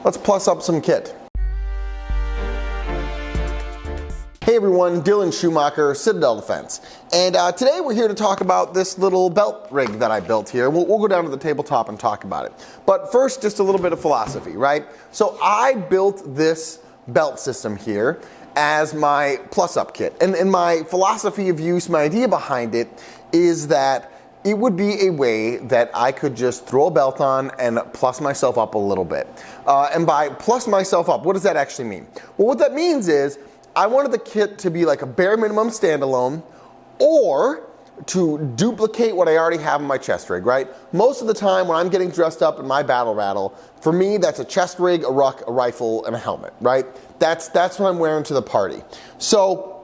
Let's plus up some kit. Hey everyone, Dylan Schumacher, Citadel Defense. And today we're here to talk about this little belt rig that I built here. We'll go down to the tabletop and talk about it. But first, just a little bit of philosophy, right? So I built this belt system here as my plus-up kit. And my philosophy of use, my idea behind it, is that it would be a way that I could just throw a belt on and plus myself up a little bit. And by plus myself up, what does that actually mean? Well, what that means is I wanted the kit to be like a bare minimum standalone, or to duplicate what I already have in my chest rig, right? Most of the time when I'm getting dressed up in my battle rattle, for me that's a chest rig, a ruck, a rifle, and a helmet, right? That's what I'm wearing to the party. So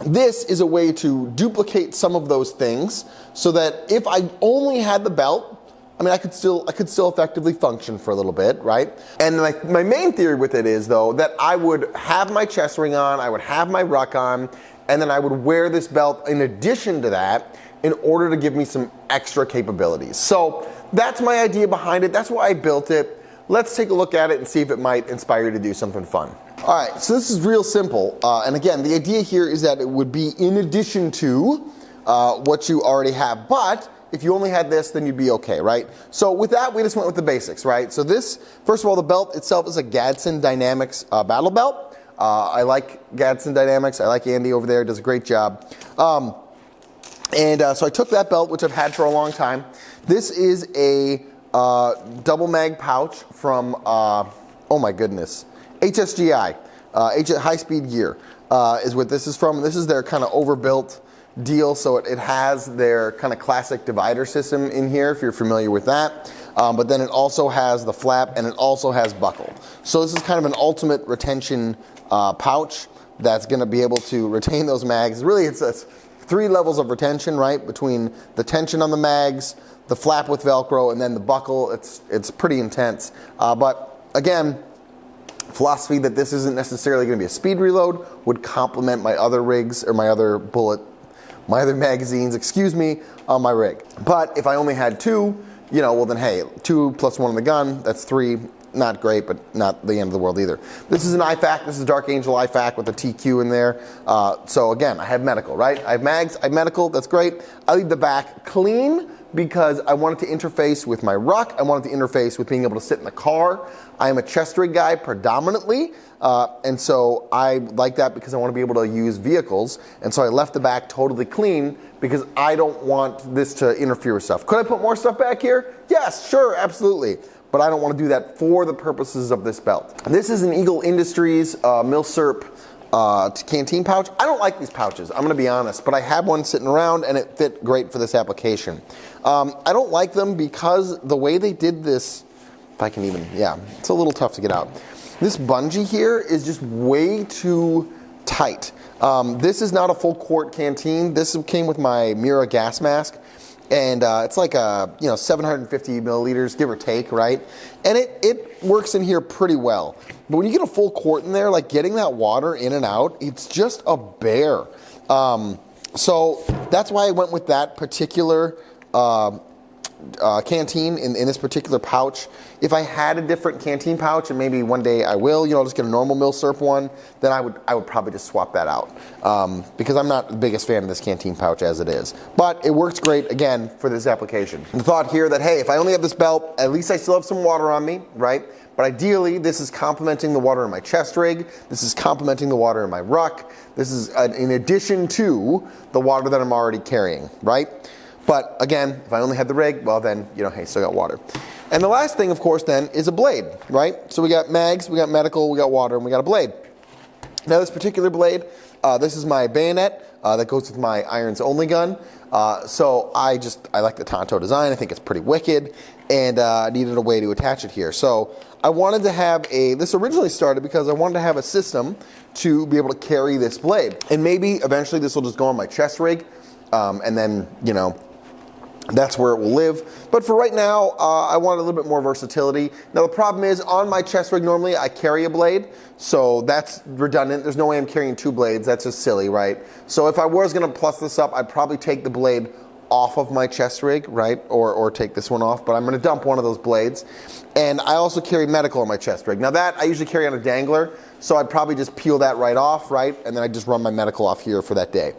this is a way to duplicate some of those things so that if I only had the belt, I mean, I could still effectively function for a little bit, right? And my main theory with it is, though, that I would have my chest ring on, I would have my ruck on, and then I would wear this belt in addition to that in order to give me some extra capabilities. So that's my idea behind it. That's why I built it. Let's take a look at it and see if it might inspire you to do something fun. All right, so this is real simple. And again, the idea here is that it would be in addition to what you already have. But if you only had this, then you'd be okay, right? So with that, we just went with the basics, right? So this, first of all, the belt itself is a Gadsden Dynamics battle belt. I like Gadsden Dynamics. I like Andy over there, does a great job. So I took that belt, which I've had for a long time. This is a double mag pouch from, oh my goodness, HSGI, High Speed Gear is what this is from. This is their kind of overbuilt deal, so it has their kind of classic divider system in here, if you're familiar with that. But then it also has the flap, and it also has buckle. So this is kind of an ultimate retention pouch that's going to be able to retain those mags. Really, it's 3 levels of retention, right? Between the tension on the mags, the flap with Velcro, and then the buckle. It's pretty intense. But again, philosophy that this isn't necessarily going to be a speed reload would complement my other rigs, or my other magazines, excuse me, on my rig. But if I only had 2, you know, well then hey, 2 plus 1 on the gun, that's 3. Not great, but not the end of the world either. This is an IFAK. This is Dark Angel IFAK with a TQ in there. So again, I have medical, right? I have mags, I have medical, that's great. I leave the back clean because I want it to interface with my ruck. I want it to interface with being able to sit in the car. I am a chest rig guy predominantly, and so I like that because I want to be able to use vehicles. And so I left the back totally clean because I don't want this to interfere with stuff. Could I put more stuff back here? Yes, sure, absolutely. But I don't want to do that for the purposes of this belt. This is an Eagle Industries Milsurp canteen pouch. I don't like these pouches, I'm going to be honest, but I had one sitting around and it fit great for this application. I don't like them because the way they did this, if I can even, yeah, it's a little tough to get out. This bungee here is just way too tight. This is not a full quart canteen. This came with my Mira gas mask. And it's like 750 milliliters, give or take, right? And it works in here pretty well. But when you get a full quart in there, like getting that water in and out, it's just a bear. So that's why I went with that particular canteen in this particular pouch. If I had a different canteen pouch, and maybe one day I will, I'll just get a normal Milsurp one, then I would probably just swap that out because I'm not the biggest fan of this canteen pouch as it is. But it works great, again, for this application. The thought here that, hey, if I only have this belt, at least I still have some water on me, right? But ideally, this is complementing the water in my chest rig. This is complementing the water in my ruck. This is in addition to the water that I'm already carrying, right? But again, if I only had the rig, well then, hey, still got water. And the last thing, of course, then, is a blade, right? So we got mags, we got medical, we got water, and we got a blade. Now this particular blade, this is my bayonet that goes with my irons only gun. So I like the Tonto design. I think it's pretty wicked, and I needed a way to attach it here. So I wanted to have this originally started because I wanted to have a system to be able to carry this blade. And maybe eventually this will just go on my chest rig, and then, that's where it will live. But for right now, I want a little bit more versatility. Now the problem is, on my chest rig normally I carry a blade, so that's redundant. There's no way I'm carrying 2 blades. That's just silly, right? So if I was going to plus this up, I'd probably take the blade off of my chest rig, right? Or take this one off, but I'm gonna dump one of those blades. And I also carry medical on my chest rig. Now that I usually carry on a dangler, so I'd probably just peel that right off, right? And then I just run my medical off here for that day.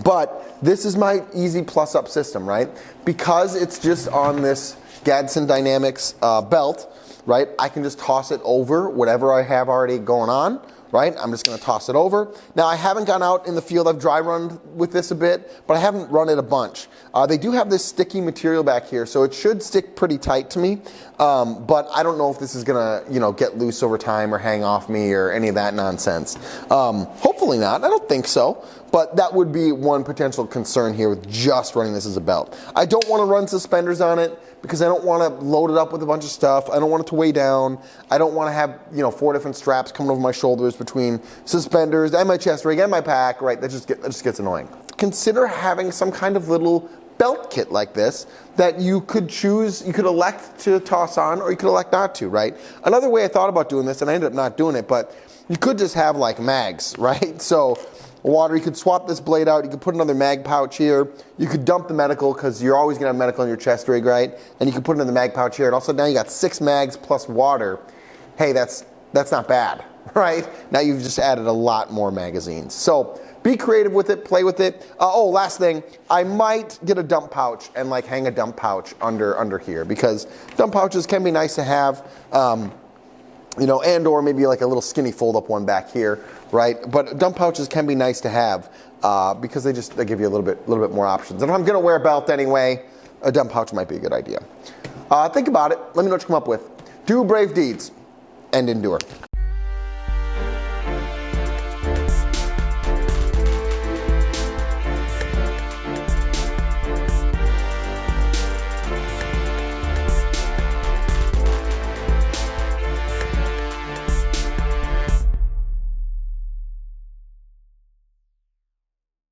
But this is my easy plus up system, right? Because it's just on this Gadsden Dynamics belt, right? I can just toss it over whatever I have already going on, right? I'm just gonna toss it over. Now I haven't gone out in the field, I've dry run with this a bit, but I haven't run it a bunch. They do have this sticky material back here, so it should stick pretty tight to me, but I don't know if this is gonna, get loose over time or hang off me or any of that nonsense. Hopefully not, I don't think so, but that would be one potential concern here with just running this as a belt. I don't wanna run suspenders on it because I don't wanna load it up with a bunch of stuff. I don't want it to weigh down. I don't wanna have, 4 different straps coming over my shoulders between suspenders and my chest rig and my pack, right? That just gets annoying. Consider having some kind of little belt kit like this that you could choose, you could elect to toss on or you could elect not to, right? Another way I thought about doing this, and I ended up not doing it, but you could just have like mags, right? So you could swap this blade out, you could put another mag pouch here, you could dump the medical because you're always gonna have medical in your chest rig, right? And you could put it in the mag pouch here, and also now you got 6 mags plus water. Hey, that's not bad, right? Now you've just added a lot more magazines. So be creative with it, play with it. Last thing, I might get a dump pouch and like hang a dump pouch under here because dump pouches can be nice to have, and or maybe like a little skinny fold-up one back here, right? But dump pouches can be nice to have because they give you a little bit more options. And if I'm gonna wear a belt anyway, a dump pouch might be a good idea. Think about it. Let me know what you come up with. Do brave deeds and endure.